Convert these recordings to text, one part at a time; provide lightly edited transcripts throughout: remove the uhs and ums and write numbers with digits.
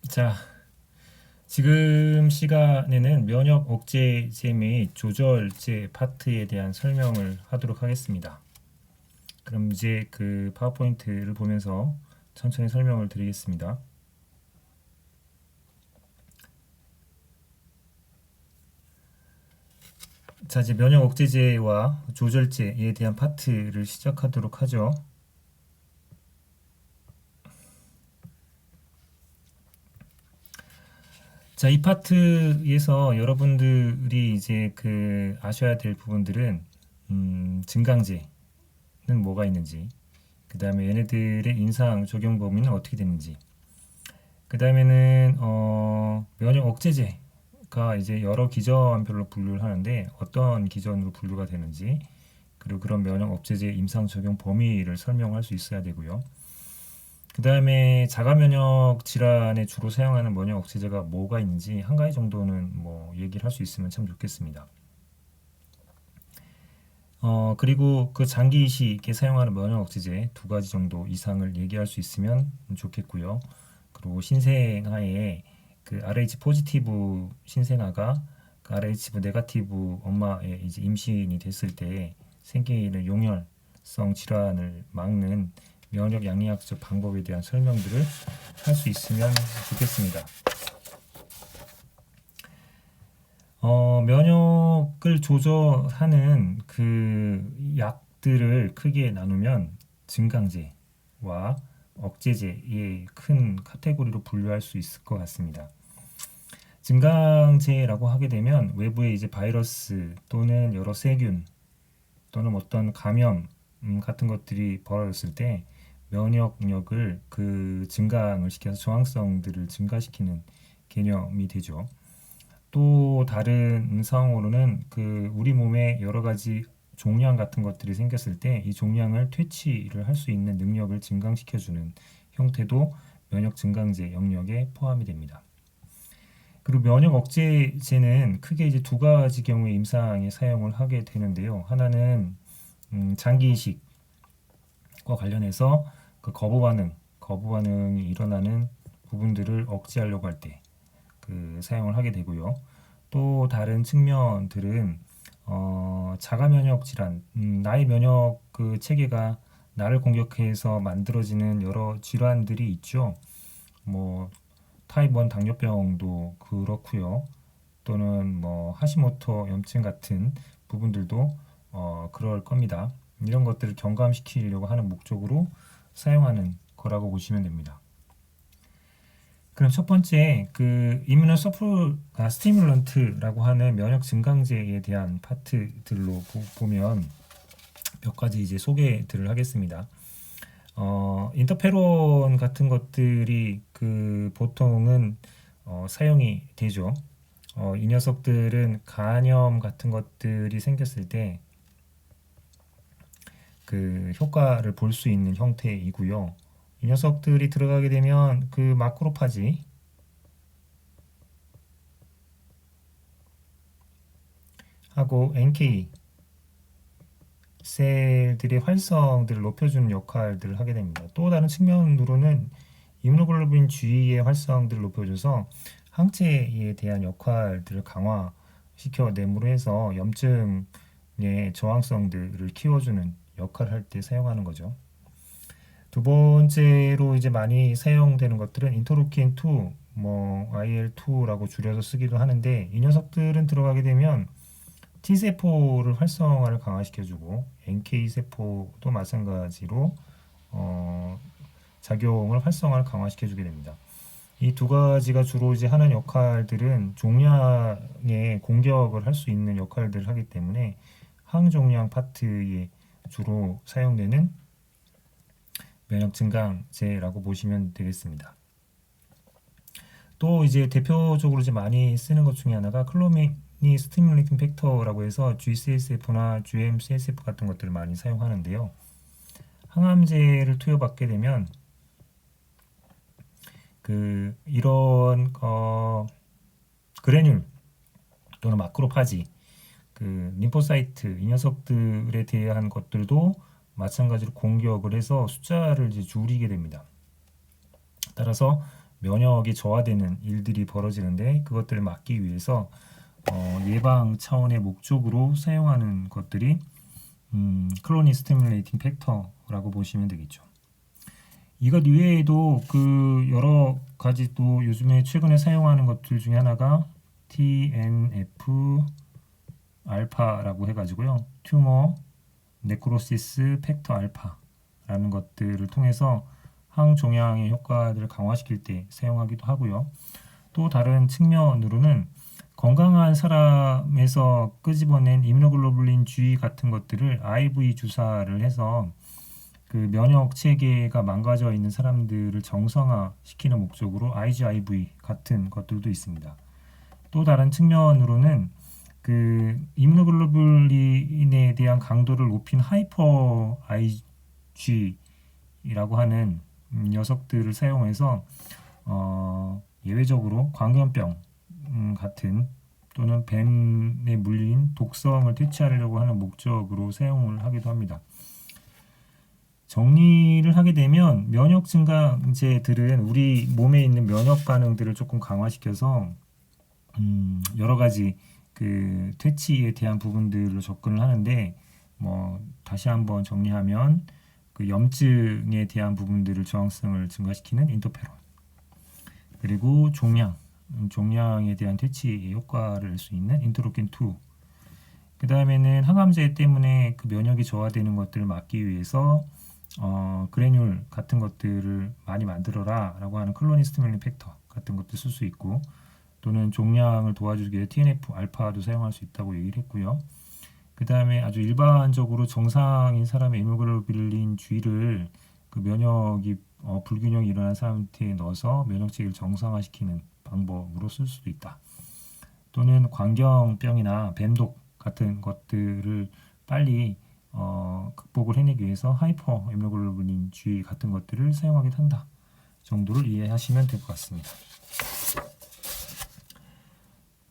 자, 지금 시간에는 면역 억제제 및 조절제 파트에 대한 설명을 하도록 하겠습니다. 그럼 이제 그 파워포인트를 보면서 천천히 설명을 드리겠습니다. 자, 이제 면역 억제제와 조절제에 대한 파트를 시작하도록 하죠. 자, 이 파트에서 여러분들이 이제 그 아셔야 될 부분들은 증강제는 뭐가 있는지, 그 다음에 얘네들의 임상 적용 범위는 어떻게 되는지, 그 다음에는 면역 억제제가 이제 여러 기전별로 분류를 하는데 어떤 기전으로 분류가 되는지, 그리고 그런 면역 억제제 임상 적용 범위를 설명할 수 있어야 되고요. 그 다음에 자가 면역 질환에 주로 사용하는 면역 억제제가 뭐가 있는지 한 가지 정도는 뭐 얘기를 할 수 있으면 참 좋겠습니다. 그리고 그 장기 이식에 사용하는 면역 억제제 두 가지 정도 이상을 얘기할 수 있으면 좋겠고요. 그리고 신생아의 그 RH 포지티브 신생아가 그 RH 네가티브 엄마의 이제 임신이 됐을 때 생기는 용혈성 질환을 막는 면역 양리학적 방법에 대한 설명들을 할 수 있으면 좋겠습니다. 면역을 조절하는 그 약들을 크게 나누면 증강제와 억제제의 큰 카테고리로 분류할 수 있을 것 같습니다. 증강제라고 하게 되면 외부에 이제 바이러스 또는 여러 세균 또는 어떤 감염 같은 것들이 벌어졌을 때 면역력을 그 증강을 시켜서 저항성들을 증가시키는 개념이 되죠. 또 다른 상황으로는 그 우리 몸에 여러 가지 종양 같은 것들이 생겼을 때 이 종양을 퇴치를 할 수 있는 능력을 증강시켜주는 형태도 면역 증강제 영역에 포함이 됩니다. 그리고 면역 억제제는 크게 이제 두 가지 경우의 임상에 사용을 하게 되는데요. 하나는 장기 이식과 관련해서 그 거부 반응이 일어나는 부분들을 억제하려고 할 때 그 사용을 하게 되고요. 또 다른 측면들은 자가 면역 질환, 나의 면역 그 체계가 나를 공격해서 만들어지는 여러 질환들이 있죠. 뭐 타입 1 당뇨병도 그렇고요. 또는 뭐 하시모토 염증 같은 부분들도 그럴 겁니다. 이런 것들을 경감시키려고 하는 목적으로 사용하는 거라고 보시면 됩니다. 그럼 첫 번째 그 이뮤노 스티뮬런트라고 하는 면역 증강제에 대한 파트들로 보면 몇 가지 이제 소개들을 하겠습니다. 인터페론 같은 것들이 그 보통은 사용이 되죠. 이 녀석들은 간염 같은 것들이 생겼을 때 그 효과를 볼 수 있는 형태이고요. 이 녀석들이 들어가게 되면 그 마크로파지 하고 NK 셀들의 활성들을 높여주는 역할들을 하게 됩니다. 또 다른 측면으로는 이뮤노글로빈 G의 활성들을 높여줘서 항체에 대한 역할들을 강화시켜 내므로 해서 염증의 저항성들을 키워주는 역할을 할 때 사용하는 거죠. 두 번째로 이제 많이 사용되는 것들은 인터루킨 2, 뭐 IL2라고 줄여서 쓰기도 하는데 이 녀석들은 들어가게 되면 T세포를 활성화를 강화시켜주고 NK세포도 마찬가지로 작용을 활성화를 강화시켜주게 됩니다. 이 두 가지가 주로 이제 하는 역할들은 종양에 공격을 할 수 있는 역할들을 하기 때문에 항종양 파트에 주로 사용되는 면역 증강제라고 보시면 되겠습니다. 또 이제 대표적으로 이제 많이 쓰는 것 중에 하나가 클로미니 스티뮬레이팅 팩터라고 해서 GCSF나 GM-CSF 같은 것들을 많이 사용하는데요. 항암제를 투여받게 되면 그 이런 그래뉼 또는 마크로파지 그 림포사이트 이 녀석들에 대한 것들도 마찬가지로 공격을 해서 숫자를 이제 줄이게 됩니다. 따라서 면역이 저하되는 일들이 벌어지는데 그것들을 막기 위해서 예방 차원의 목적으로 사용하는 것들이 클로니 스티뮬레이팅 팩터라고 보시면 되겠죠. 이것 이외에도 그 여러 가지 또 요즘에 최근에 사용하는 것들 중에 하나가 TNF 알파라고 해가지고요. 튜머 네크로시스 팩터 알파라는 것들을 통해서 항종양의 효과를 강화시킬 때 사용하기도 하고요. 또 다른 측면으로는 건강한 사람에서 끄집어낸 이뮤노글로불린 G 같은 것들을 IV 주사를 해서 그 면역 체계가 망가져 있는 사람들을 정상화시키는 목적으로 IgIV 같은 것들도 있습니다. 또 다른 측면으로는 그 이뮤노글로불린에 대한 강도를 높인 하이퍼 Ig라고 하는 녀석들을 사용해서 예외적으로 광견병 같은 또는 뱀에 물린 독성을 퇴치하려고 하는 목적으로 사용을 하기도 합니다. 정리를 하게 되면 면역 증강제들은 우리 몸에 있는 면역 반응들을 조금 강화시켜서 여러 가지 그 퇴치에 대한 부분들로 접근을 하는데 다시 한번 정리하면 그 염증에 대한 부분들을 저항성을 증가시키는 인터페론 그리고 종양에 대한 퇴치의 효과를 낼 수 있는 인터로킨 2 그 다음에는 항암제 때문에 그 면역이 저하되는 것들을 막기 위해서 그래뉼 같은 것들을 많이 만들어라 라고 하는 클로니 스티뮬링 팩터 같은 것도 쓸 수 있고 또는 종양을 도와주기 위해 TNF 알파도 사용할 수 있다고 얘기를 했고요. 그 다음에 아주 일반적으로 정상인 사람의 이뮤노글로불린 G를 그 면역이 불균형이 일어난 사람한테 넣어서 면역체계를 정상화시키는 방법으로 쓸 수도 있다. 또는 광견병이나 뱀독 같은 것들을 빨리 극복을 해내기 위해서 하이퍼 이뮤노글로불린 G 같은 것들을 사용하기도 한다 정도를 이해하시면 될 것 같습니다.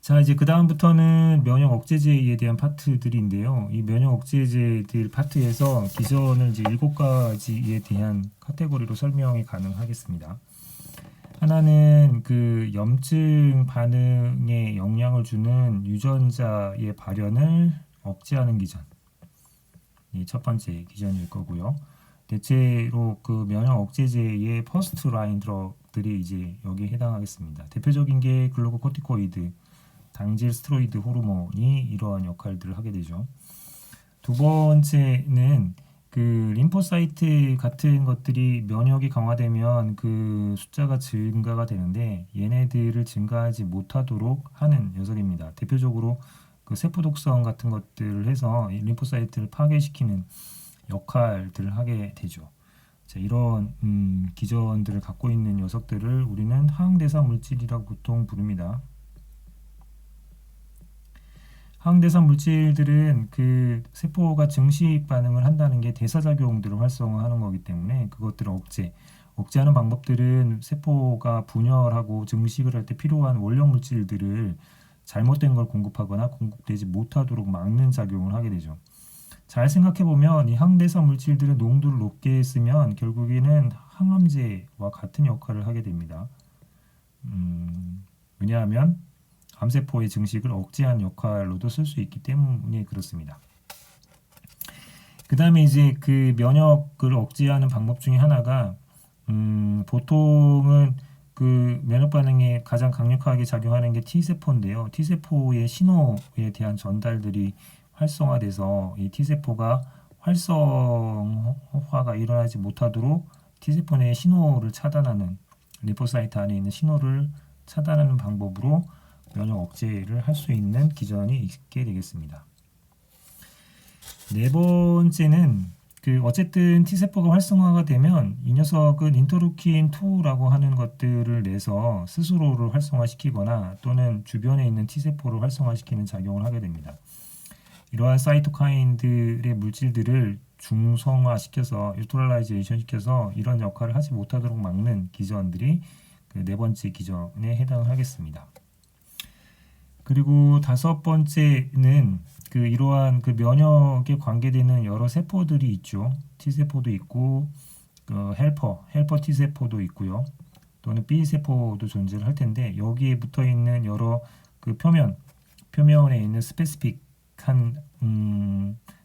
자, 이제 그 다음부터는 면역 억제제에 대한 파트들인데요. 이 면역 억제제들 파트에서 기전을 이제 7가지에 대한 카테고리로 설명이 가능하겠습니다. 하나는 그 염증 반응에 영향을 주는 유전자의 발현을 억제하는 기전. 이 첫 번째 기전일 거고요. 대체로 그 면역 억제제의 퍼스트 라인 드럭들이 이제 여기에 해당하겠습니다. 대표적인 게 글루코코티코이드, 당질 스테로이드 호르몬이 이러한 역할들을 하게 되죠. 두 번째는 그 림포사이트 같은 것들이 면역이 강화되면 그 숫자가 증가가 되는데 얘네들을 증가하지 못하도록 하는 녀석입니다. 대표적으로 그 세포 독성 같은 것들을 해서 림포사이트를 파괴시키는 역할들을 하게 되죠. 자, 이런 기전들을 갖고 있는 녀석들을 우리는 항대사 물질이라고 보통 부릅니다. 항대사 물질들은 그 세포가 증식 반응을 한다는 게 대사작용들을 활성화하는 거기 때문에 그것들을 억제하는 방법들은 세포가 분열하고 증식을 할 때 필요한 원료 물질들을 잘못된 걸 공급하거나 공급되지 못하도록 막는 작용을 하게 되죠. 잘 생각해 보면 이 항대사 물질들은 농도를 높게 쓰면 결국에는 항암제와 같은 역할을 하게 됩니다. 왜냐하면 암세포의 증식을 억제하는 역할로도 쓸 수 있기 때문에 그렇습니다. 그 다음에 이제 그 면역을 억제하는 방법 중에 하나가 보통은 그 면역 반응에 가장 강력하게 작용하는 게 T세포인데요. T세포의 신호에 대한 전달들이 활성화돼서 이 T세포가 활성화가 일어나지 못하도록 T세포 내의 신호를 차단하는 림포사이트 안에 있는 신호를 차단하는 방법으로 면역 억제를 할 수 있는 기전이 있게 되겠습니다. 네 번째는 그 어쨌든 T세포가 활성화가 되면 이 녀석은 인터루킨 2라고 하는 것들을 내서 스스로를 활성화시키거나 또는 주변에 있는 T세포를 활성화시키는 작용을 하게 됩니다. 이러한 사이토카인들의 물질들을 중성화시켜서 뉴트럴라이제이션 시켜서 이런 역할을 하지 못하도록 막는 기전들이 그 네 번째 기전에 해당하겠습니다. 그리고 다섯 번째는 그 이러한 그 면역에 관계되는 여러 세포들이 있죠. T세포도 있고 헬퍼 T세포도 있고요. 또는 B 세포도 존재를 할 텐데 여기에 붙어 있는 여러 그 표면에 있는 스페시픽한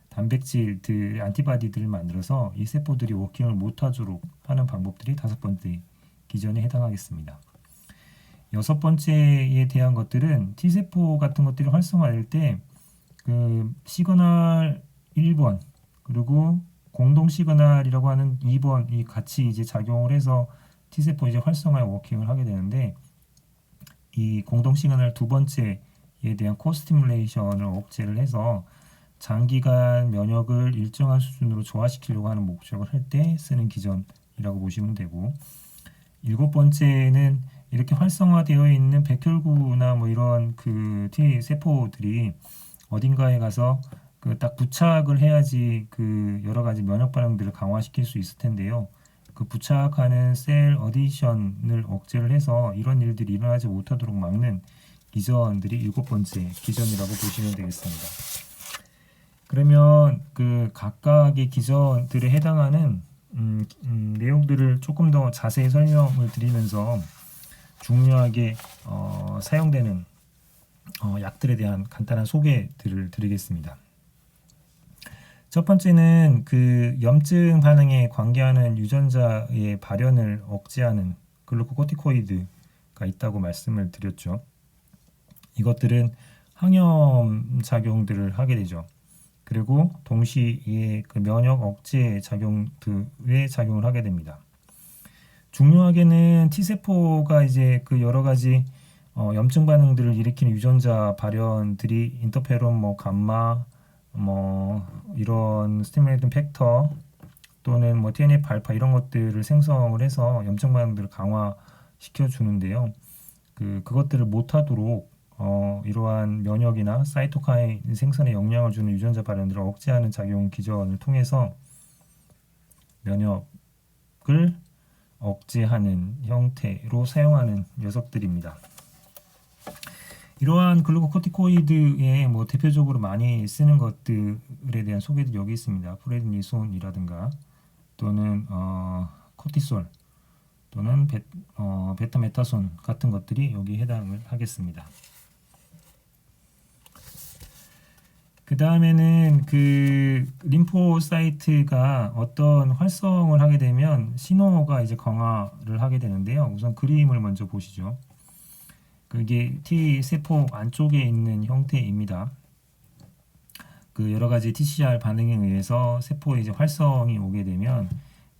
단백질들, 안티바디들을 만들어서 이 세포들이 워킹을 못하도록 하는 방법들이 5번째 기전에 해당하겠습니다. 6번째에 대한 것들은 T세포 같은 것들이 활성화될 때 그 시그널 1번 그리고 공동 시그널이라고 하는 2번 이 같이 이제 작용을 해서 T세포 이제 활성화에 워킹을 하게 되는데 이 공동 시그널 2번째에 대한 코스티뮬레이션을 억제를 해서 장기간 면역을 일정한 수준으로 조화시키려고 하는 목적을 할 때 쓰는 기전이라고 보시면 되고 7번째는 이렇게 활성화되어 있는 백혈구나 뭐 이런 그 T 세포들이 어딘가에 가서 그 딱 부착을 해야지 그 여러 가지 면역 반응들을 강화시킬 수 있을 텐데요. 그 부착하는 셀 어디션을 억제를 해서 이런 일들이 일어나지 못하도록 막는 기전들이 7번째 기전이라고 보시면 되겠습니다. 그러면 그 각각의 기전들에 해당하는 내용들을 조금 더 자세히 설명을 드리면서 중요하게 사용되는 약들에 대한 간단한 소개들을 드리겠습니다. 첫 번째는 그 염증 반응에 관계하는 유전자의 발현을 억제하는 글루코코티코이드가 있다고 말씀을 드렸죠. 이것들은 항염 작용들을 하게 되죠. 그리고 동시에 그 면역 억제 작용들의 작용을 하게 됩니다. 중요하게는 T세포가 이제 그 여러 가지 염증 반응들을 일으키는 유전자 발현들이 인터페론, 뭐 감마, 뭐 이런 스티뮬레이팅 팩터 또는 뭐 TNF 알파 이런 것들을 생성을 해서 염증 반응들을 강화시켜 주는데요. 그것들을 못하도록 이러한 면역이나 사이토카인 생산에 영향을 주는 유전자 발현들을 억제하는 작용 기전을 통해서 면역을 억제하는 형태로 사용하는 녀석들입니다. 이러한 글루코코티코이드에 뭐 대표적으로 많이 쓰는 것들에 대한 소개도 여기 있습니다. 프레드니손이라든가 또는 코티솔 또는 베타메타손 같은 것들이 여기 해당을 하겠습니다. 그 다음에는 그 림포사이트가 어떤 활성을 하게 되면 신호가 이제 강화를 하게 되는데요. 우선 그림을 먼저 보시죠. 그게 T 세포 안쪽에 있는 형태입니다. 그 여러 가지 TCR 반응에 의해서 세포에 이제 활성이 오게 되면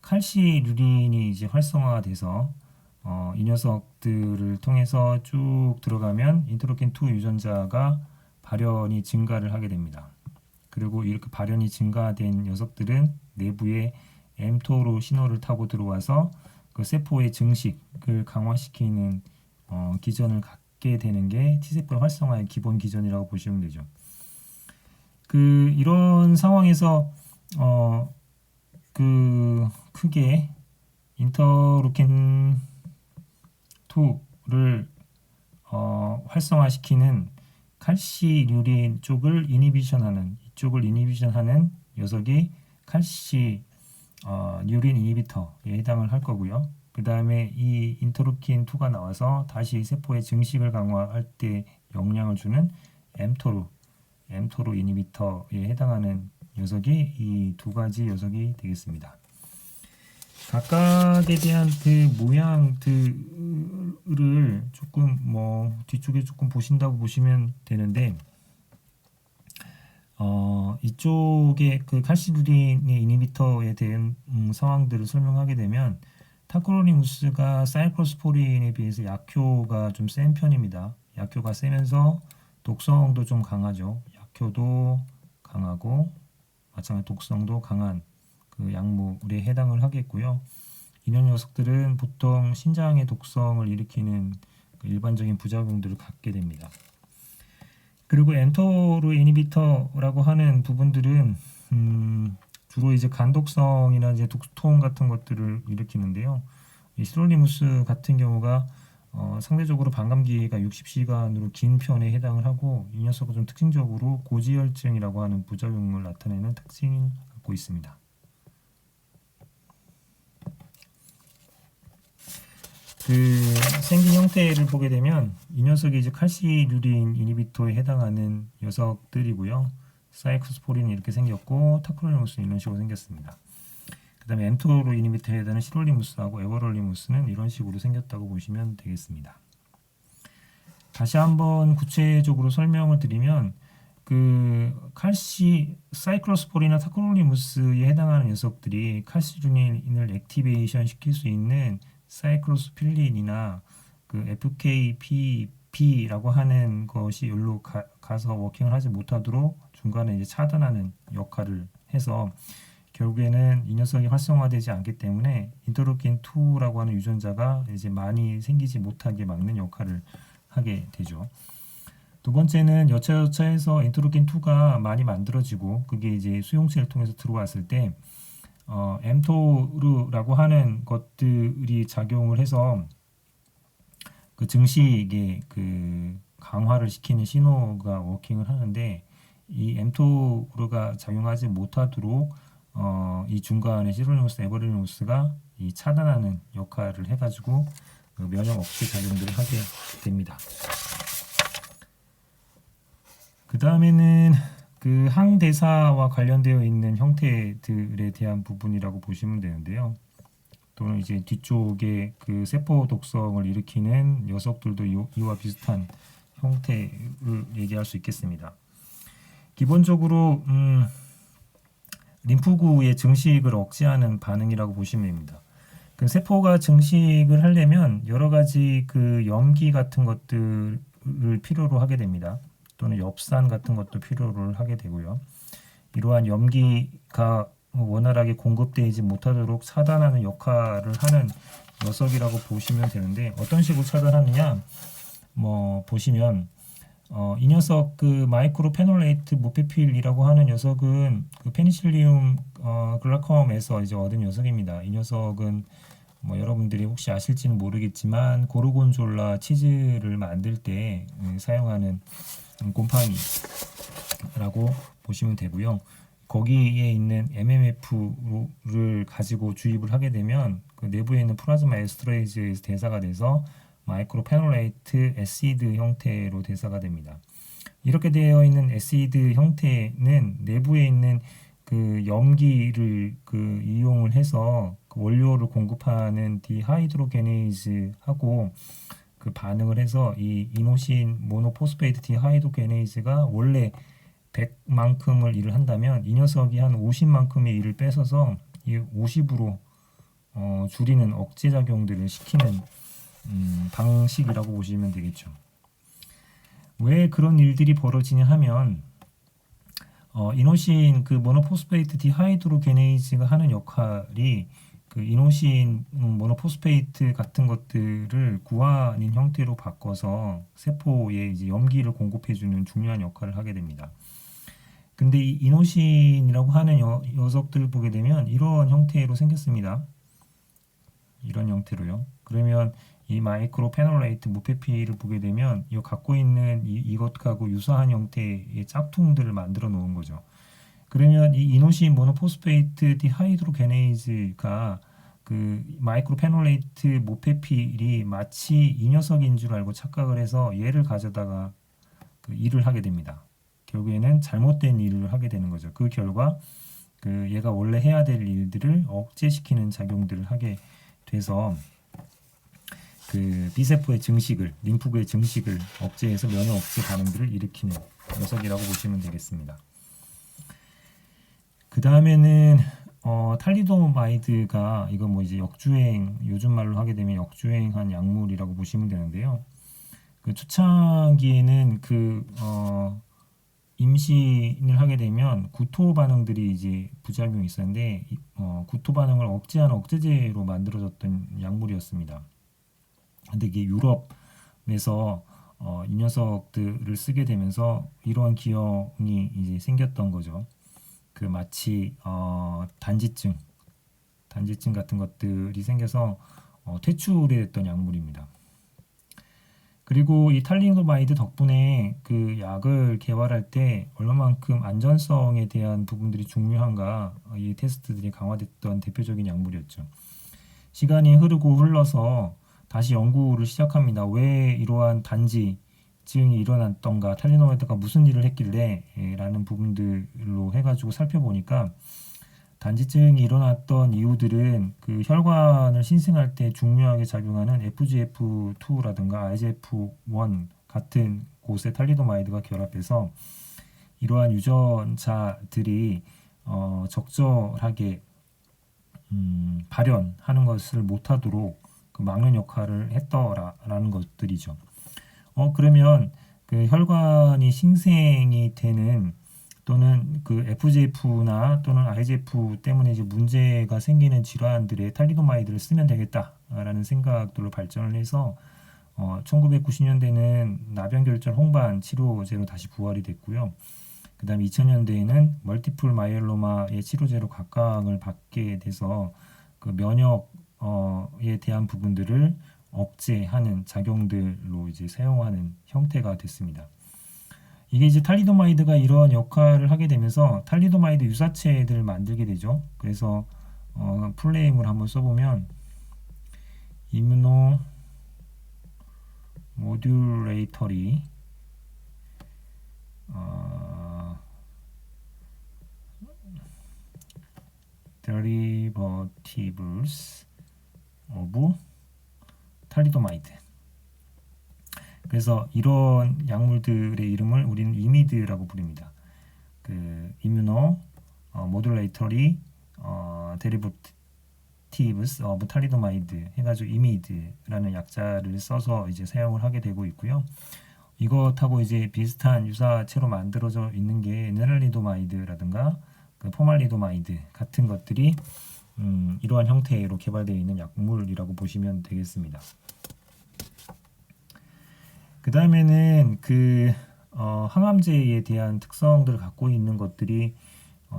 칼시류린이 이제 활성화가 돼서 이 녀석들을 통해서 쭉 들어가면 인터루킨2 유전자가 발현이 증가를 하게 됩니다. 그리고 이렇게 발현이 증가된 녀석들은 내부에 mTOR로 신호를 타고 들어와서 그 세포의 증식을 강화시키는 기전을 갖게 되는 게 T세포의 활성화의 기본 기전이라고 보시면 되죠. 이런 상황에서 크게 인터루킨 2를 활성화시키는 칼시류린 쪽을 이니비션하는 녀석이 칼시 류린 이니비터에 해당을 할 거고요. 그 다음에 이 인터루킨 2가 나와서 다시 세포의 증식을 강화할 때 영향을 주는 mTOR 이니비터에 해당하는 녀석이 이 두 가지 녀석이 되겠습니다. 각각에 대한 그 모양들을 조금 뭐 뒤쪽에 조금 보신다고 보시면 되는데 이쪽에 그 칼시루린의 이니비터에 대한 상황들을 설명하게 되면 타크로니무스가 사이클로스포린에 비해서 약효가 좀 센 편입니다. 약효가 세면서 독성도 좀 강하죠. 약효도 강하고 마찬가지로 독성도 강한 그 약물에 해당을 하겠고요. 이런 녀석들은 보통 신장의 독성을 일으키는 그 일반적인 부작용들을 갖게 됩니다. 그리고 mTOR 이니비터라고 하는 부분들은 주로 이제 간독성이나 이제 두통 같은 것들을 일으키는데요. 이 시롤리무스 같은 경우가 상대적으로 반감기가 60시간으로 긴 편에 해당을 하고 이 녀석은 좀 특징적으로 고지혈증이라고 하는 부작용을 나타내는 특징을 갖고 있습니다. 그 생긴 형태를 보게 되면 이 녀석이 이제 칼시류린 이니비토에 해당하는 녀석들이고요. 사이클로스포린이 이렇게 생겼고 타크로니무스는 이런 식으로 생겼습니다. 그 다음에 엠토로 이니비토에 해당하는 시롤리무스하고 에버롤리무스는 이런 식으로 생겼다고 보시면 되겠습니다. 다시 한번 구체적으로 설명을 드리면 그 사이클로스포린이나 타크로니무스에 해당하는 녀석들이 칼시루닌을 액티베이션 시킬 수 있는 사이클로스필린이나 그 FKPP라고 하는 것이 여기로 가서 워킹을 하지 못하도록 중간에 이제 차단하는 역할을 해서 결국에는 이 녀석이 활성화되지 않기 때문에 인터루킨 2라고 하는 유전자가 이제 많이 생기지 못하게 막는 역할을 하게 되죠. 두 번째는 여차여차해서 인터루킨 2가 많이 만들어지고 그게 이제 수용체를 통해서 들어왔을 때 엠토르라고 하는 것들이 작용을 해서 그 증식의 그 강화를 시키는 신호가 워킹을 하는데 이 엠토르가 작용하지 못하도록 이 중간에 시롤리무스, 에버릴리무스가 이 차단하는 역할을 해가지고 그 면역 억제 작용들을 하게 됩니다. 그 다음에는 그 항대사와 관련되어 있는 형태들에 대한 부분이라고 보시면 되는데요. 또는 이제 뒤쪽에 그 세포 독성을 일으키는 녀석들도 이와 비슷한 형태를 얘기할 수 있겠습니다. 기본적으로 림프구의 증식을 억제하는 반응이라고 보시면 됩니다. 그 세포가 증식을 하려면 여러 가지 그 염기 같은 것들을 필요로 하게 됩니다. 또는 엽산 같은 것도 필요를 하게 되고요. 이러한 염기가 원활하게 공급되지 못하도록 차단하는 역할을 하는 녀석이라고 보시면 되는데 어떤 식으로 차단하느냐 보시면 이 녀석 그 마이크로페놀레이트 모페필이라고 하는 녀석은 그 페니실리움 글라컴에서 이제 얻은 녀석입니다. 이 녀석은 여러분들이 혹시 아실지는 모르겠지만 고르곤졸라 치즈를 만들 때 사용하는 곰팡이라고 보시면 되고요. 거기에 있는 MMF를 가지고 주입을 하게 되면 그 내부에 있는 플라즈마 에스트레이즈에서 대사가 돼서 마이크로페놀레이트 애시드 형태로 대사가 됩니다. 이렇게 되어 있는 애시드 형태는 내부에 있는 그 염기를 그 이용을 해서 그 원료를 공급하는 디하이드로게네이즈하고 그 반응을 해서 이 이노신 모노포스페이트 디하이드로게네이즈가 원래 100만큼을 일을 한다면 이 녀석이 한 50만큼의 일을 뺏어서 이 50으로 줄이는 억제 작용들을 시키는 방식이라고 보시면 되겠죠. 왜 그런 일들이 벌어지냐 하면 이노신 그 모노포스페이트 디하이드로게네이즈가 하는 역할이 그 이노신 모노포스페이트 같은 것들을 구아닌 형태로 바꿔서 세포에 이제 염기를 공급해주는 중요한 역할을 하게 됩니다. 근데 이 이노신이라고 하는 녀석들을 보게 되면 이런 형태로 생겼습니다. 이런 형태로요. 그러면 이 마이크로페놀레이트 무페피를 보게 되면 이 갖고 있는 이것하고 유사한 형태의 짝퉁들을 만들어 놓은 거죠. 그러면 이 이노신 모노포스페이트 디하이드로게네이즈가 그 마이크로페놀레이트 모페필이 마치 이 녀석인 줄 알고 착각을 해서 얘를 가져다가 그 일을 하게 됩니다. 결국에는 잘못된 일을 하게 되는 거죠. 그 결과 그 얘가 원래 해야 될 일들을 억제시키는 작용들을 하게 돼서 그 B세포의 증식을, 림프구의 증식을 억제해서 면역 억제 반응들을 일으키는 녀석이라고 보시면 되겠습니다. 그 다음에는 탈리도마이드가 이거 이제 역주행, 요즘 말로 하게 되면 역주행한 약물이라고 보시면 되는데요. 그 초창기에는 임신을 하게 되면 구토 반응들이 이제 부작용이 있었는데 구토 반응을 억제하는 억제제로 만들어졌던 약물이었습니다. 근데 이게 유럽에서 이 녀석들을 쓰게 되면서 이러한 기형이 이제 생겼던 거죠. 그 마치 단지증 같은 것들이 생겨서 퇴출이 됐던 약물입니다. 그리고 이 탈리도마이드 덕분에 그 약을 개발할 때 얼마만큼 안전성에 대한 부분들이 중요한가 이 테스트들이 강화됐던 대표적인 약물이었죠. 시간이 흐르고 흘러서 다시 연구를 시작합니다. 왜 이러한 단지증이 일어났던가, 탈리도마이드가 무슨 일을 했길래 라는 부분들로 해가지고 살펴보니까 단지증이 일어났던 이유들은 그 혈관을 신생할 때 중요하게 작용하는 FGF2라든가 IGF-1 같은 곳에 탈리도마이드가 결합해서 이러한 유전자들이 적절하게 발현하는 것을 못하도록 그 막는 역할을 했더라라는 것들이죠. 그러면 그 혈관이 신생이 되는 또는 그 FGF나 또는 IGF 때문에 이제 문제가 생기는 질환들의 탈리도마이드를 쓰면 되겠다라는 생각들로 발전을 해서 1990년대는 나변결절 홍반 치료제로 다시 부활이 됐고요. 그 다음에 2000년대에는 멀티플 마이엘로마의 치료제로 각광을 받게 돼서 그 면역에 대한 부분들을 억제하는 작용들로 이제 사용하는 형태가 됐습니다. 이게 이제 탈리도마이드가 이런 역할을 하게 되면서 탈리도마이드 유사체들을 만들게 되죠. 그래서 풀네임을 한번 써보면 이뮤노 모듈레이터리 derivatives of 탈리도마이드. 그래서 이런 약물들의 이름을 우리는 이미드라고 부릅니다. 그 이뮤노 모듈레이터리 데리버티브스 오브 탈리도마이드 해가지고 이미드라는 약자를 써서 이제 사용을 하게 되고 있고요. 이것하고 이제 비슷한 유사체로 만들어져 있는 게 네랄리도마이드라든가 그 포말리도마이드 같은 것들이 이러한 형태로 개발되어 있는 약물이라고 보시면 되겠습니다. 그 다음에는 그 항암제에 대한 특성들을 갖고 있는 것들이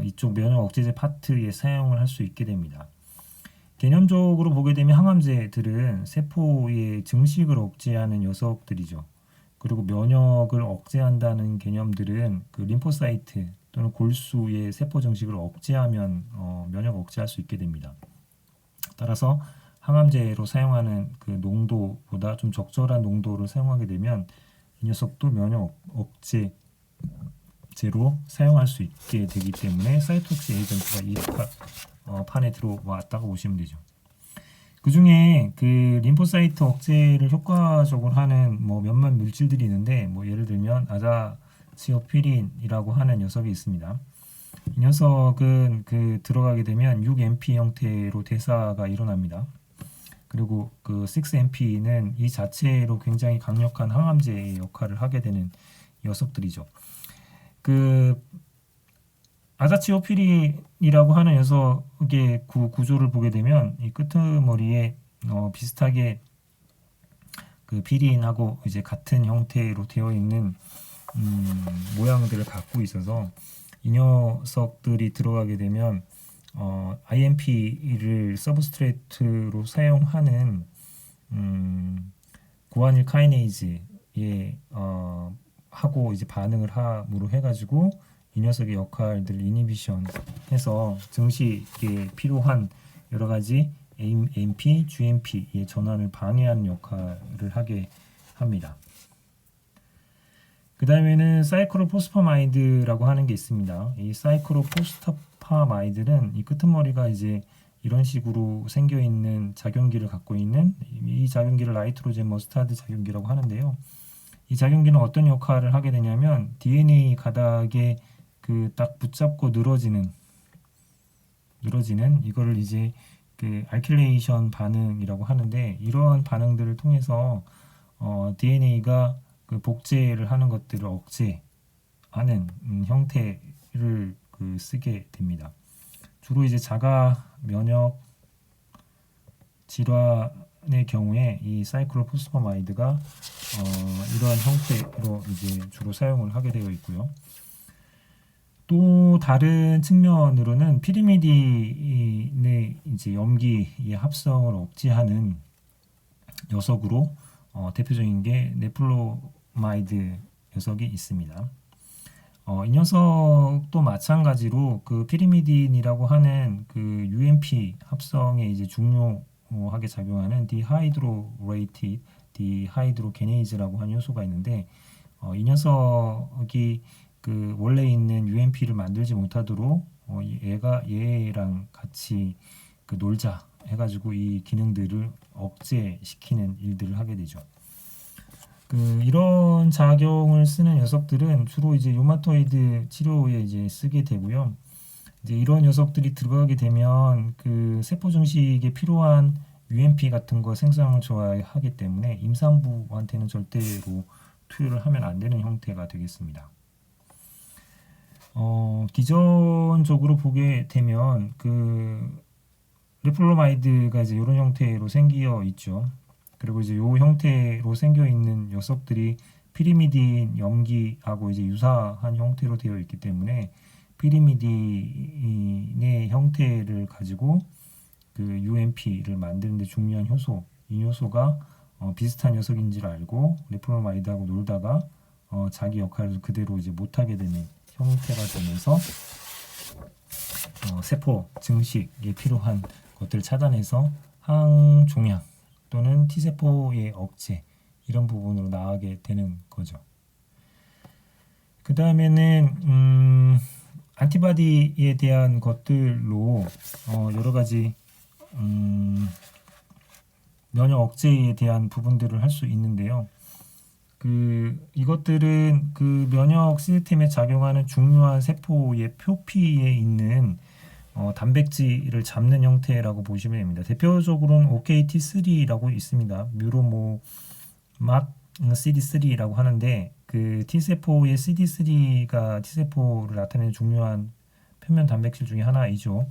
이쪽 면역 억제제 파트에 사용을 할 수 있게 됩니다. 개념적으로 보게 되면 항암제들은 세포의 증식을 억제하는 녀석들이죠. 그리고 면역을 억제한다는 개념들은 그 림포사이트 또는 골수의 세포 증식을 억제하면 면역 억제할 수 있게 됩니다. 따라서 항암제로 사용하는 그 농도보다 좀 적절한 농도를 사용하게 되면 이 녀석도 면역 억제제로 사용할 수 있게 되기 때문에 사이토톡식 에이전트가 이 판에 들어왔다고 보시면 되죠. 그 중에 그 림포사이트 억제를 효과적으로 하는 뭐 몇몇 물질들이 있는데 뭐 예를 들면 아자치오피린이라고 하는 녀석이 있습니다. 이 녀석은 그 들어가게 되면 6MP 형태로 대사가 일어납니다. 그리고 그 6MP는 이 자체로 굉장히 강력한 항암제의 역할을 하게 되는 녀석들이죠. 그 아자치오피린이라고 하는 녀석의 구조를 보게 되면 이 끄트머리에 비슷하게 그 피린하고 이제 같은 형태로 되어 있는 모양들을 갖고 있어서 이 녀석들이 들어가게 되면 IMP를 서브스트레이트로 사용하는 고아닐 카이네이즈에 하고 이제 반응을 함으로 해가지고 이 녀석의 역할들 이니비션 해서 증식에 필요한 여러 가지 AMP, GMP의 전환을 방해하는 역할을 하게 합니다. 그 다음에는 사이클로포스파마이드라고 하는 게 있습니다. 이 사이클로포스파마이드는 이 끄트머리가 이제 이런 식으로 생겨 있는 작용기를 갖고 있는 이 작용기를 나이트로젠 머스타드 작용기라고 하는데요. 이 작용기는 어떤 역할을 하게 되냐면 DNA 가닥에 그 딱 붙잡고 늘어지는 이거를 이제 그 알킬레이션 반응이라고 하는데 이러한 반응들을 통해서 DNA가 그 복제를 하는 것들을 억제하는 형태를 그 쓰게 됩니다. 주로 이제 자가 면역 질환의 경우에 이 사이클로포스파마이드가 이러한 형태로 이제 주로 사용을 하게 되어 있고요. 또 다른 측면으로는 피리미딘의 이제 염기의 합성을 억제하는 녀석으로 대표적인 게 네플로마이드 녀석이 있습니다. 이 녀석도 마찬가지로 그 피리미딘이라고 하는 그 UMP 합성의 이제 중요 하게 작용하는 디하이드로게네이즈라고 하는 요소가 있는데 이 녀석이 그 원래 있는 UMP를 만들지 못하도록 얘랑 같이 그 놀자 해가지고 이 기능들을 억제시키는 일들을 하게 되죠. 이런 작용을 쓰는 녀석들은 주로 이제 요마토이드 치료에 이제 쓰게 되고요. 이제 이런 녀석들이 들어가게 되면 그 세포 증식에 필요한 UMP 같은 거 생성을 좋아하기 때문에 임산부한테는 절대로 투여를 하면 안 되는 형태가 되겠습니다. 기존적으로 보게 되면 그 레플로마이드가 이제 이런 형태로 생겨 있죠. 그리고 이제 이 형태로 생겨 있는 녀석들이 피리미딘 염기하고 이제 유사한 형태로 되어 있기 때문에 피리미딘의 형태를 가지고 그 UMP를 만드는 데 중요한 효소, 이 요소가 비슷한 녀석인지를 알고 레플로마이드하고 놀다가 자기 역할을 그대로 이제 못하게 되는 형태가 되면서 세포 증식에 필요한 것들을 차단해서 항종양 또는 T세포의 억제 이런 부분으로 나가게 되는 거죠. 그 다음에는 안티바디에 대한 것들로 여러 가지 면역 억제에 대한 부분들을 할 수 있는데요. 이것들은 그 면역 시스템에 작용하는 중요한 세포의 표피에 있는 단백질을 잡는 형태라고 보시면 됩니다. 대표적으로는 OKT3라고 있습니다. 뮤로모막 CD3라고 하는데 그 T세포의 CD3가 T세포를 나타내는 중요한 표면 단백질 중에 하나이죠.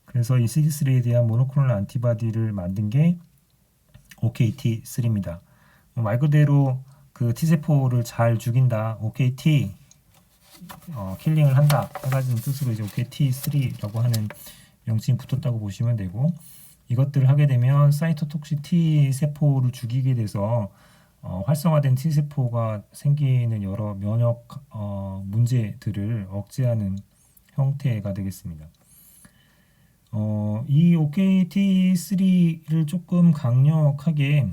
그래서 이 CD3에 대한 모노클로널 안티바디를 만든 게 OKT3입니다. 말 그대로 그 T세포를 잘 죽인다, OKT 킬링을 한다 해가지고 뜻으로 이제 OKT3라고 하는 명칭이 붙었다고 보시면 되고, 이것들을 하게 되면 사이토톡식 T 세포를 죽이게 돼서 활성화된 T 세포가 생기는 여러 면역 문제들을 억제하는 형태가 되겠습니다. 이 OKT3를 조금 강력하게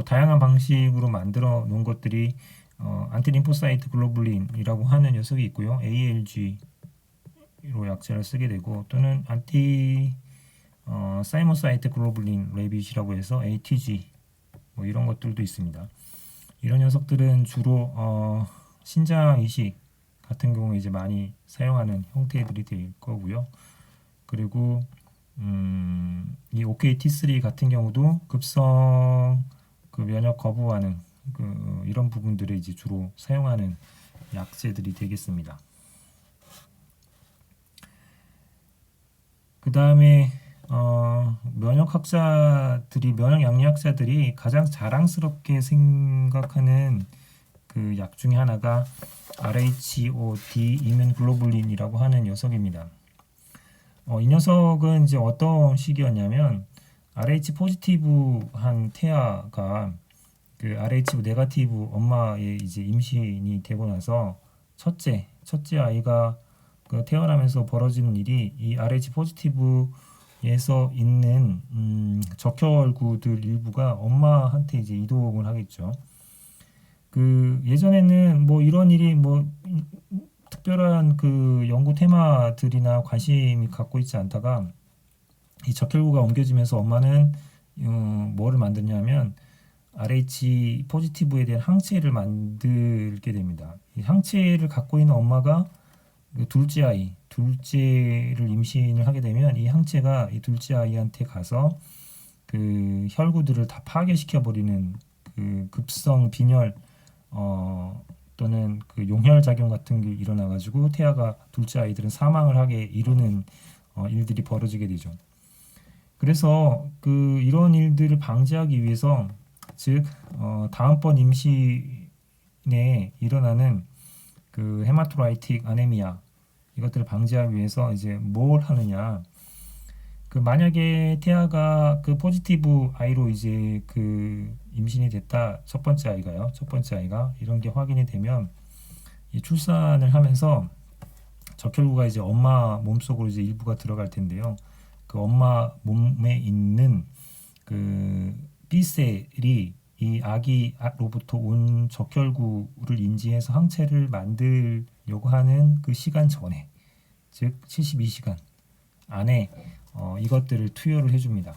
다양한 방식으로 만들어 놓은 것들이 안티림포사이트 글로불린이라고 하는 녀석이 있고요. ALG로 약자를 쓰게 되고, 또는 사이모사이트 글로불린 레빗이라고 해서 ATG 이런 것들도 있습니다. 이런 녀석들은 주로 신장 이식 같은 경우에 이제 많이 사용하는 형태들이 될 거고요. 그리고 이 OKT3 같은 경우도 급성 면역 거부 반응 이런 부분들을 이제 주로 사용하는 약제들이 되겠습니다. 그 다음에 면역 양리학자들이 가장 자랑스럽게 생각하는 그 약 중에 하나가 RHOD 이뮨글로불린이라고 하는 녀석입니다. 이 녀석은 이제 어떤 식이었냐면, RH 포지티브한 태아가 그 RH 네거티브 엄마의 이제 임신이 되고 나서 첫째 아이가 그 태어나면서 벌어지는 일이, 이 RH 포지티브에서 있는 적혈구들 일부가 엄마한테 이제 이동을 하겠죠. 예전에는 이런 일이 특별한 그 연구 테마들이나 관심이 갖고 있지 않다가, 이 적혈구가 옮겨지면서 엄마는 뭐를 만드냐면 RH 포지티브에 대한 항체를 만들게 됩니다. 이 항체를 갖고 있는 엄마가 둘째를 임신을 하게 되면 이 항체가 이 둘째 아이한테 가서 그 혈구들을 다 파괴시켜 버리는 그 급성 빈혈 또는 그 용혈 작용 같은 게 일어나 가지고 태아가 둘째 아이들은 사망을 하게 이루는 일들이 벌어지게 되죠. 그래서 이런 일들을 방지하기 위해서, 즉 다음번 임신에 일어나는 그 헤마토라이틱 아네미아 이것들을 방지하기 위해서 이제 뭘 하느냐, 만약에 태아가 그 포지티브 아이로 이제 임신이 됐다, 첫 번째 아이가 이런 게 확인이 되면, 이 출산을 하면서 적혈구가 이제 엄마 몸속으로 이제 일부가 들어갈 텐데요. 그 엄마 몸에 있는 그 B셀이 이 아기로부터 온 적혈구를 인지해서 항체를 만들려고 하는 그 시간 전에, 즉 72시간 안에 이것들을 투여를 해줍니다.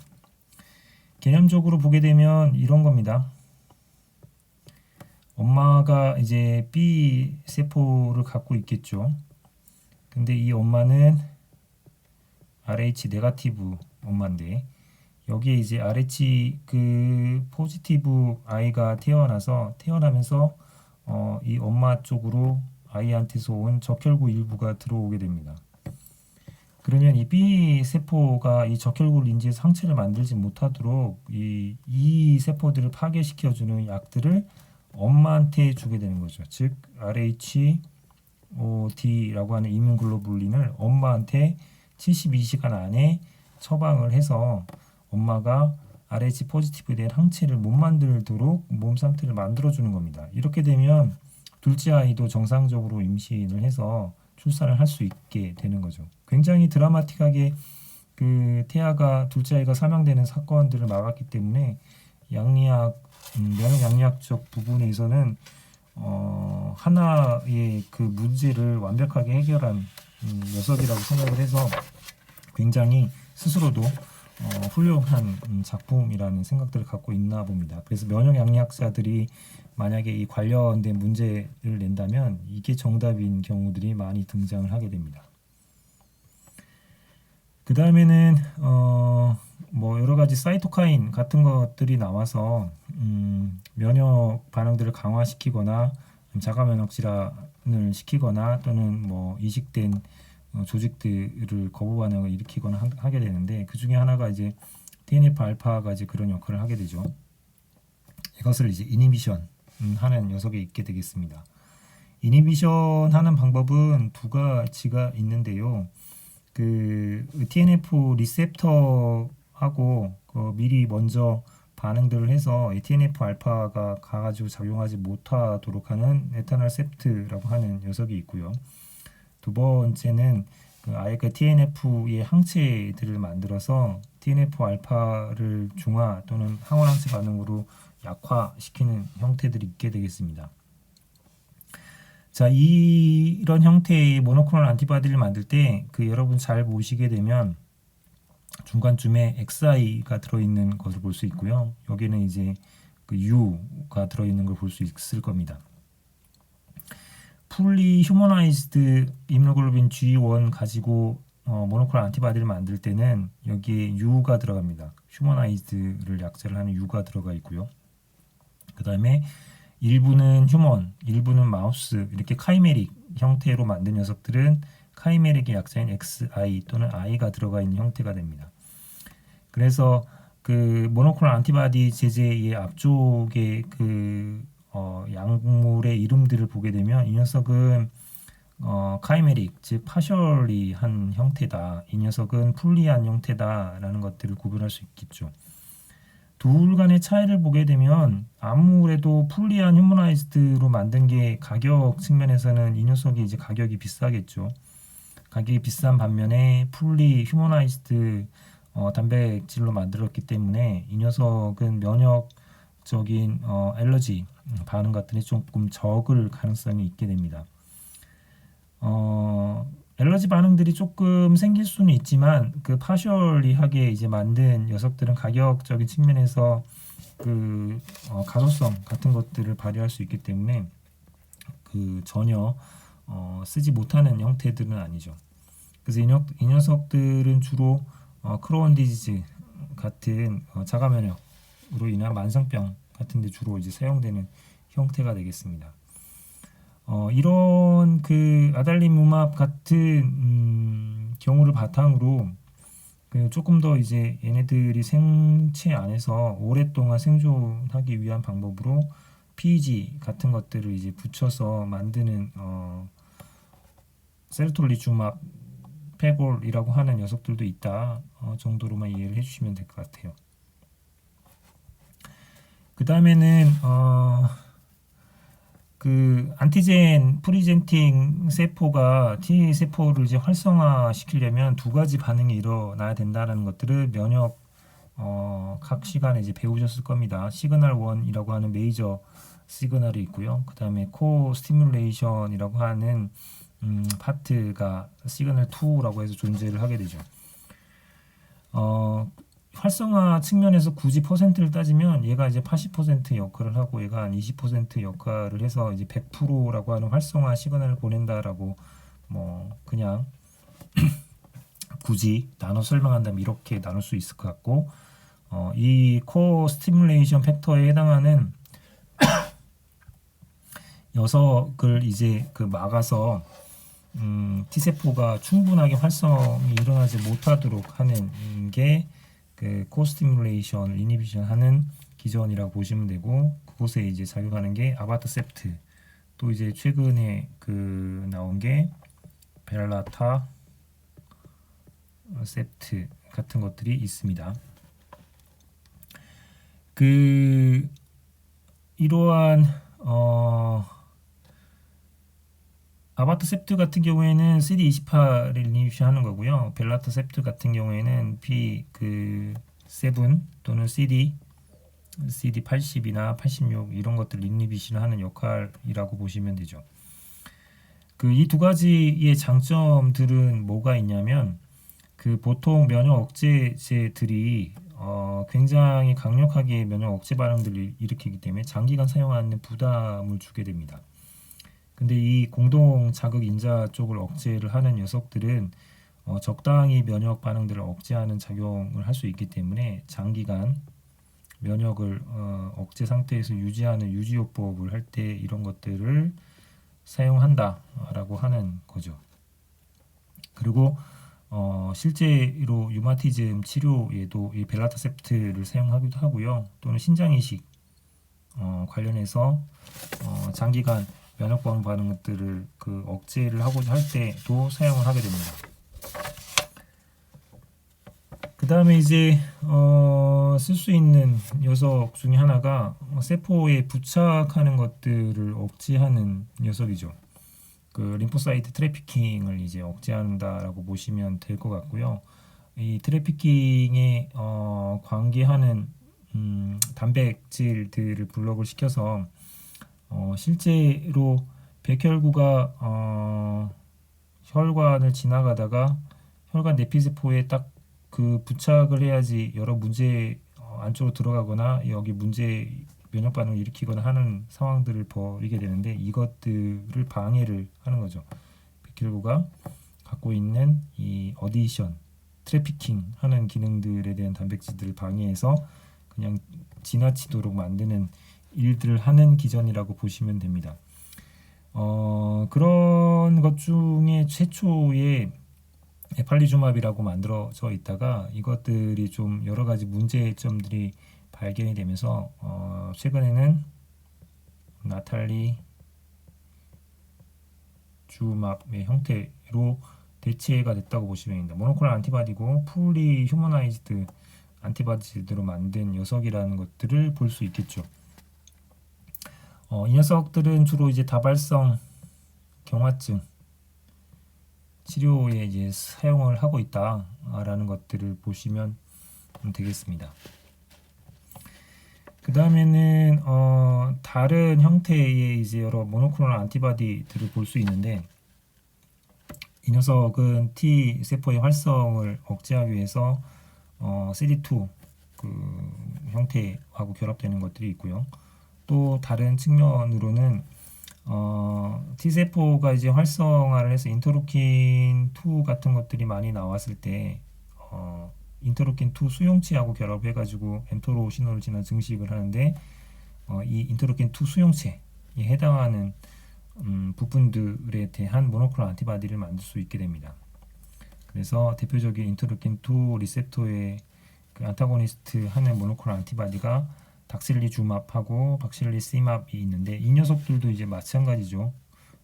개념적으로 보게 되면 이런 겁니다. 엄마가 이제 B 세포를 갖고 있겠죠. 근데 이 엄마는 RH 네거티브 엄마인데, 여기에 이제 RH 그 포지티브 아이가 태어나면서 이 엄마 쪽으로 아이한테서 온 적혈구 일부가 들어오게 됩니다. 그러면 이 B 세포가 이 적혈구를 인지해서 항체를 만들지 못하도록 이 세포들을 파괴시켜주는 약들을 엄마한테 주게 되는 거죠. 즉 RHOD라고 하는 이뮨글로불린을 엄마한테 72시간 안에 처방을 해서 엄마가 RH 포지티브에 대한 항체를 못 만들도록 몸 상태를 만들어주는 겁니다. 이렇게 되면 둘째 아이도 정상적으로 임신을 해서 출산을 할 수 있게 되는 거죠. 굉장히 드라마틱하게 그 태아가 둘째 아이가 사망되는 사건들을 막았기 때문에 양리학 면역 양리학적 부분에서는 하나의 그 문제를 완벽하게 해결한 녀석이라고 생각을 해서 굉장히 스스로도 훌륭한 작품이라는 생각들을 갖고 있나 봅니다. 그래서 면역 양리학자들이 만약에 이 관련된 문제를 낸다면 이게 정답인 경우들이 많이 등장을 하게 됩니다. 그 다음에는 뭐 여러 가지 사이토카인 같은 것들이 나와서 면역 반응들을 강화시키거나 자가 면역 질환을 시키거나 또는 뭐 이식된 조직들을 거부 반응을 일으키거나 하게 되는데, 그 중에 하나가 이제 TNF 알파가 이제 그런 역할을 하게 되죠. 이것을 이제 이니비션 하는 녀석이 있게 되겠습니다. 이니비션 하는 방법은 두 가지가 있는데요. 그 TNF 리셉터하고 미리 먼저 반응들을 해서 TNF 알파가 가가지고 작용하지 못하도록 하는 에탄올 셉트라고 하는 녀석이 있고요. 두 번째는 아예 그 TNF의 항체들을 만들어서 TNF 알파를 중화 또는 항원 항체 반응으로 약화시키는 형태들이 있게 되겠습니다. 자, 이런 형태의 모노클로널 안티바디를 만들 때 그 여러분 잘 보시게 되면 중간쯤에 XI가 들어있는 것을 볼 수 있고요. 여기는 이제 그 U가 들어있는 걸 볼 수 있을 겁니다. 풀리 휴머나이즈드 이뮤노글로빈 G1 가지고 모노클로널 안티바디를 만들 때는 여기에 U가 들어갑니다. 휴머나이즈드를 약자를 하는 U가 들어가 있고요. 그 다음에 일부는 휴먼, 일부는 마우스, 이렇게 카이메릭 형태로 만든 녀석들은 카이메릭의 약자인 XI 또는 I가 들어가 있는 형태가 됩니다. 그래서 그 모노클로널 안티바디 제제의 앞쪽에 그 약물의 이름들을 보게 되면 이 녀석은 카이메릭, 즉 파셜리 한 형태다, 이 녀석은 풀리한 형태다라는 것들을 구분할 수 있겠죠. 둘 간의 차이를 보게 되면 아무래도 풀리한 휴머나이즈드로 만든 게 가격 측면에서는 이 녀석이 이제 가격이 비싸겠죠. 가격이 비싼 반면에 풀리 휴머나이즈드 단백질로 만들었기 때문에 이 녀석은 면역적인 알러지 반응 같은 게 조금 적을 가능성이 있게 됩니다. 알러지 반응들이 조금 생길 수는 있지만 그 파셜리하게 이제 만든 녀석들은 가격적인 측면에서 그 가소성 같은 것들을 발휘할 수 있기 때문에 그 전혀 쓰지 못하는 형태들은 아니죠. 그래서 이 녀석들은 주로 크로온 디지즈 같은 자가 면역으로 인한 만성병 같은 데 주로 이제 사용되는 형태가 되겠습니다. 이런 그 아달리무맙 같은 경우를 바탕으로 그 조금 더 이제 얘네들이 생체 안에서 오랫동안 생존하기 위한 방법으로 PEG 같은 것들을 이제 붙여서 만드는 세르톨리주맙 페골이라고 하는 녀석들도 있다 정도로만 이해를 해주시면 될 것 같아요. 그 다음에는 그 안티젠 프리젠팅 세포가 T 세포를 이제 활성화시키려면 두 가지 반응이 일어나야 된다는 것들을 면역 각 시간에 이제 배우셨을 겁니다. 시그널 1이라고 하는 메이저 시그널이 있고요. 그 다음에 코 스티뮬레이션이라고 하는 파트가 시그널 2라고 해서 존재를 하게 되죠. 활성화 측면에서 굳이 퍼센트를 따지면 얘가 이제 80% 역할을 하고 얘가 한 20% 역할을 해서 이제 100%라고 하는 활성화 시그널을 보낸다라고 뭐 그냥 굳이 나눠 설명한다면 이렇게 나눌 수 있을 것 같고 이 코어 스티뮬레이션 팩터에 해당하는 녀석을 이제 그 막아서 T세포가 충분하게 활성이 일어나지 못하도록 하는 게 그 코스티뮬레이션 이니비션 하는 기전이라고 보시면 되고 그곳에 이제 작용하는 게 아바타셉트 또 이제 최근에 그 나온 게 벨라타 셉트 같은 것들이 있습니다. 그 이러한 아바타셉트 같은 경우에는 CD28을 이니비션하는 거고요. 벨라타셉트 같은 경우에는 B7 또는 CD80이나 86 이런 것들 이니비션하는 역할이라고 보시면 되죠. 그 이 두 가지의 장점들은 뭐가 있냐면 그 보통 면역 억제제들이 굉장히 강력하게 면역 억제 반응들을 일으키기 때문에 장기간 사용하는 부담을 주게 됩니다. 근데 이 공동 자극 인자 쪽을 억제를 하는 녀석들은 적당히 면역 반응들을 억제하는 작용을 할 수 있기 때문에 장기간 면역을 억제 상태에서 유지하는 유지요법을 할 때 이런 것들을 사용한다라고 하는 거죠. 그리고 실제로 류마티즘 치료에도 이 벨라타셉트를 사용하기도 하고요. 또는 신장 이식 관련해서 장기간 면역 반응 반응들을 그 억제를 하고자 할 때도 사용을 하게 됩니다. 그 다음에 이제 쓸 수 있는 녀석 중에 하나가 세포에 부착하는 것들을 억제하는 녀석이죠. 그 림포사이트 트래피킹을 이제 억제한다라고 보시면 될 것 같고요. 이 트래피킹에 관계하는 단백질들을 블록을 시켜서 실제로 백혈구가 혈관을 지나가다가 혈관 내피세포에 딱 그 부착을 해야지 여러 문제 안쪽으로 들어가거나 여기 문제 면역 반응을 일으키거나 하는 상황들을 벌이게 되는데 이것들을 방해를 하는 거죠. 백혈구가 갖고 있는 이 어디션, 트래피킹 하는 기능들에 대한 단백질들을 방해해서 그냥 지나치도록 만드는 일들을 하는 기전이라고 보시면 됩니다. 그런 것 중에 최초의 에팔리주맙이라고 만들어져 있다가 이것들이 좀 여러 가지 문제점들이 발견이 되면서 최근에는 나탈리 주맙의 형태로 대체가 됐다고 보시면 됩니다. 모노클로널 안티바디고 풀리 휴머나이즈드 안티바디로 만든 녀석이라는 것들을 볼 수 있겠죠. 이 녀석들은 주로 이제 다발성 경화증 치료에 이제 사용을 하고 있다라는 것들을 보시면 되겠습니다. 그 다음에는 다른 형태의 이제 여러 모노클로널 안티바디들을 볼 수 있는데 이 녀석은 T 세포의 활성을 억제하기 위해서 CD2 그 형태하고 결합되는 것들이 있고요. 또 다른 측면으로는 T세포가 이제 활성화를 해서 인터루킨 2 같은 것들이 많이 나왔을 때 인터루킨 2 수용체하고 결합해 가지고 엔터로 신호를 지나 증식을 하는데 이 인터루킨 2 수용체에 해당하는 부분들에 대한 모노클로널 안티바디를 만들 수 있게 됩니다. 그래서 대표적인 인터루킨 2 리셉터의 그 안타고니스트 하는 모노클로널 안티바디가 닥실리주맙하고 박실리시맙이 있는데 이 녀석들도 이제 마찬가지죠.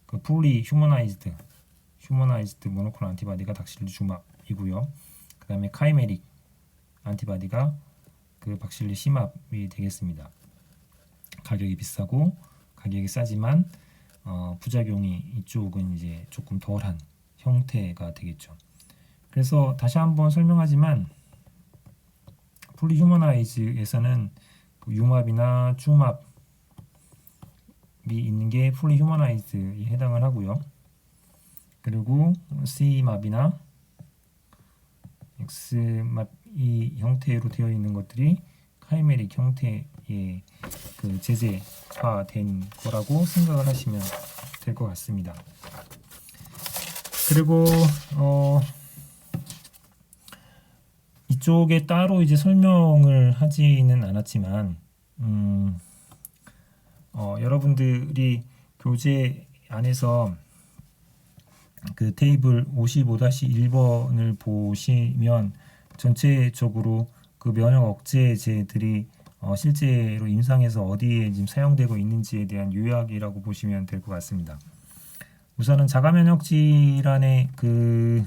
그 풀리 휴머나이즈드 모노클로널 안티바디가 닥실리주맙이고요. 그 다음에 카이메릭 안티바디가 그 박실리시맙이 되겠습니다. 가격이 비싸고 가격이 싸지만 부작용이 이쪽은 이제 조금 덜한 형태가 되겠죠. 그래서 다시 한번 설명하지만 풀리 휴머나이즈에서는 유맙이나 주맙이 있는 게 풀리 휴머나이즈에 해당을 하고요. 그리고 C맙이나 X맙 이 형태로 되어 있는 것들이 카이메릭 형태의 그 제재화된 거라고 생각을 하시면 될 것 같습니다. 그리고 이쪽에 따로 이제 설명을 하지는 않았지만 여러분들이 교재 안에서 그 테이블 55-1번을 보시면 전체적으로 그 면역 억제제들이 실제로 임상에서 어디에 지금 사용되고 있는지에 대한 요약이라고 보시면 될 것 같습니다. 우선은 자가면역 질환의 그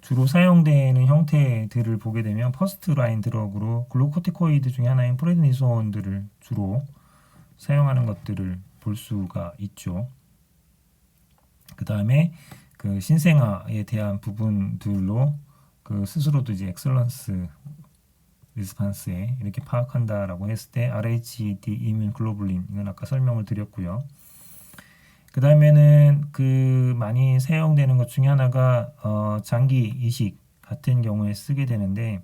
주로 사용되는 형태들을 보게 되면 퍼스트 라인 드럭으로 글루코티코이드 중에 하나인 프레드니솔들을 주로 사용하는 것들을 볼 수가 있죠. 그 다음에 그 신생아에 대한 부분들로 그 스스로도 이제 엑셀런스 리스판스에 이렇게 파악한다라고 했을 때 RHD 이뮨 글로불린 이건 아까 설명을 드렸고요. 그 다음에는 그 많이 사용되는 것 중에 하나가 장기 이식 같은 경우에 쓰게 되는데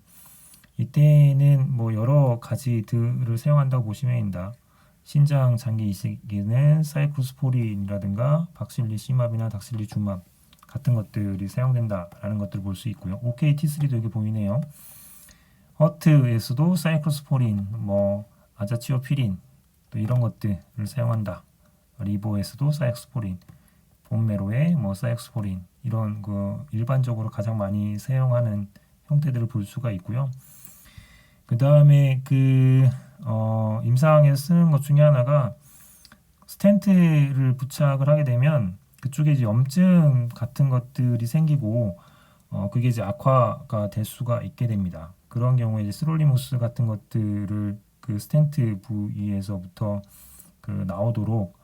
이때는 뭐 여러 가지들을 사용한다고 보시면 됩니다. 신장 장기 이식에는 사이클로스포린이라든가 박실리시맙이나 닥실리주맙 같은 것들이 사용된다라는 것들을 볼 수 있고요. OKT3도 여기 보이네요. 허트에서도 사이클로스포린, 뭐 아자치오피린 또 이런 것들을 사용한다. 리보에서도 사이클로스포린, 본메로에 뭐 사이클로스포린 이런 그 일반적으로 가장 많이 사용하는 형태들을 볼 수가 있고요. 그 다음에 그 임상에서 쓰는 것 중에 하나가 스텐트를 부착을 하게 되면 그쪽에 이제 염증 같은 것들이 생기고 그게 이제 악화가 될 수가 있게 됩니다. 그런 경우에 이제 스롤리무스 같은 것들을 그 스텐트 부위에서부터 그 나오도록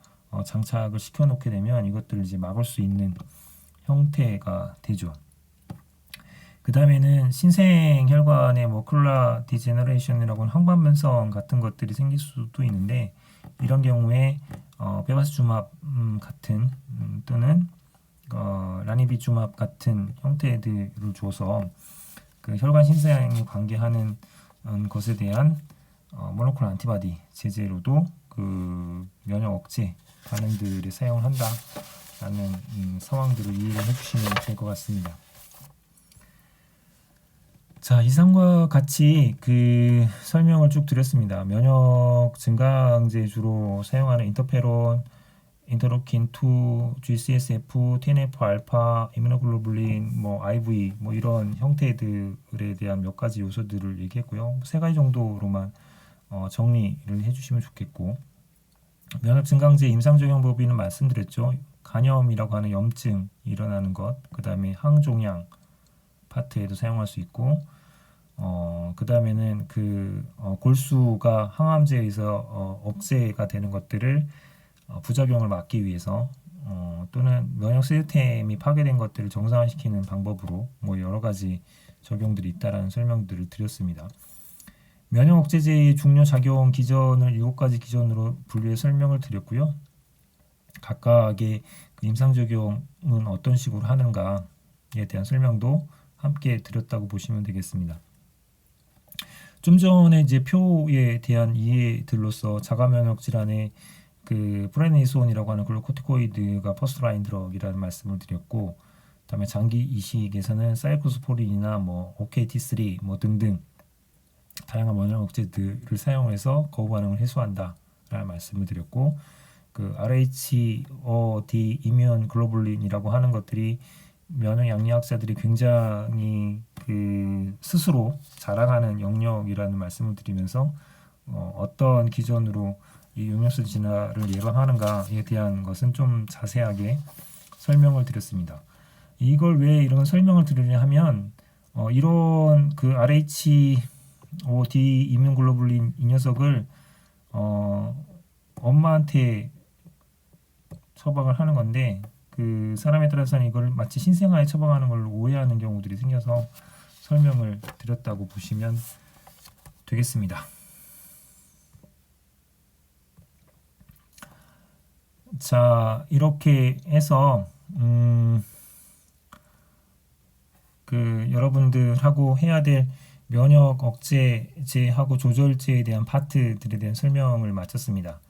장착을 시켜 놓게 되면 이것들을 이제 막을 수 있는 형태가 되죠. 그 다음에는 신생혈관의 뭐 쿨라 디제너레이션이라고 하는 황반변성 같은 것들이 생길 수도 있는데 이런 경우에 베바스주맙 같은 또는 라니비주맙 같은 형태들을 줘서 그 혈관 신생에 관계하는 것에 대한 모노클 안티바디 제제로도 그 면역 억제 반응들을 사용을 한다라는 상황들을 이해를 해주시면 될 것 같습니다. 자, 이상과 같이 그 설명을 쭉 드렸습니다. 면역 증강제 주로 사용하는 인터페론, 인터로킨 2, GCSF, TNF 알파, 이뮤노글로불린, 뭐 IV 뭐 이런 형태들에 대한 몇 가지 요소들을 얘기했고요. 세 가지 정도로만 정리를 해주시면 좋겠고, 면역 증강제 임상 적용 범위는 말씀드렸죠. 간염이라고 하는 염증 일어나는 것, 그 다음에 항종양 파트에도 사용할 수 있고, 그 다음에는 그 골수가 항암제에 의해서 억제가 되는 것들을 부작용을 막기 위해서 또는 면역 시스템이 파괴된 것들을 정상화시키는 방법으로 뭐 여러 가지 적용들이 있다라는 설명들을 드렸습니다. 면역 억제제의 중요 작용 기전을 7가지 기전으로 분류해 설명을 드렸고요. 각각의 그 임상 적용은 어떤 식으로 하는가에 대한 설명도 함께 드렸다고 보시면 되겠습니다. 좀 전에 이제 표에 대한 이해들로서 자가면역 질환의 그 프레니소온이라고 하는 글루코티코이드가 퍼스트라인 드럭이라는 말씀을 드렸고, 그다음에 장기 이식에서는 사이클로스포린이나 뭐 OKT3 뭐 등등 다양한 면역 억제들을 사용해서 거부 반응을 해소한다라는 말씀을 드렸고, 그 RHD 이뮨 글로불린이라고 하는 것들이 면역 양리학자들이 굉장히 그 스스로 자랑하는 영역이라는 말씀을 드리면서 어떤 기준으로 이 용역수 진화를 예방하는가에 대한 것은 좀 자세하게 설명을 드렸습니다. 이걸 왜 이런 설명을 드리냐 하면 이런 그 RHD 이뮨글로불린 이 녀석을 엄마한테 처방을 하는 건데 그 사람에 따라서는 이걸 마치 신생아에 처방하는 걸로 오해하는 경우들이 생겨서 설명을 드렸다고 보시면 되겠습니다. 자, 이렇게 해서 그 여러분들하고 해야 될 면역 억제제하고 조절제에 대한 파트들에 대한 설명을 마쳤습니다.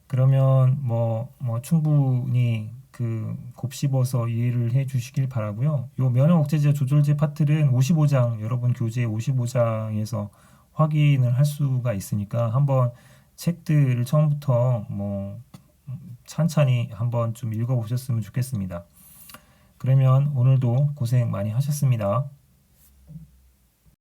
그러면 뭐 충분히 그 곱씹어서 이해를 해 주시길 바라고요. 요 면역 억제제 조절제 파트는 55장 여러분 교재 55장에서 확인을 할 수가 있으니까 한번 책들을 처음부터 뭐 찬찬히 한번 좀 읽어 보셨으면 좋겠습니다. 그러면 오늘도 고생 많이 하셨습니다.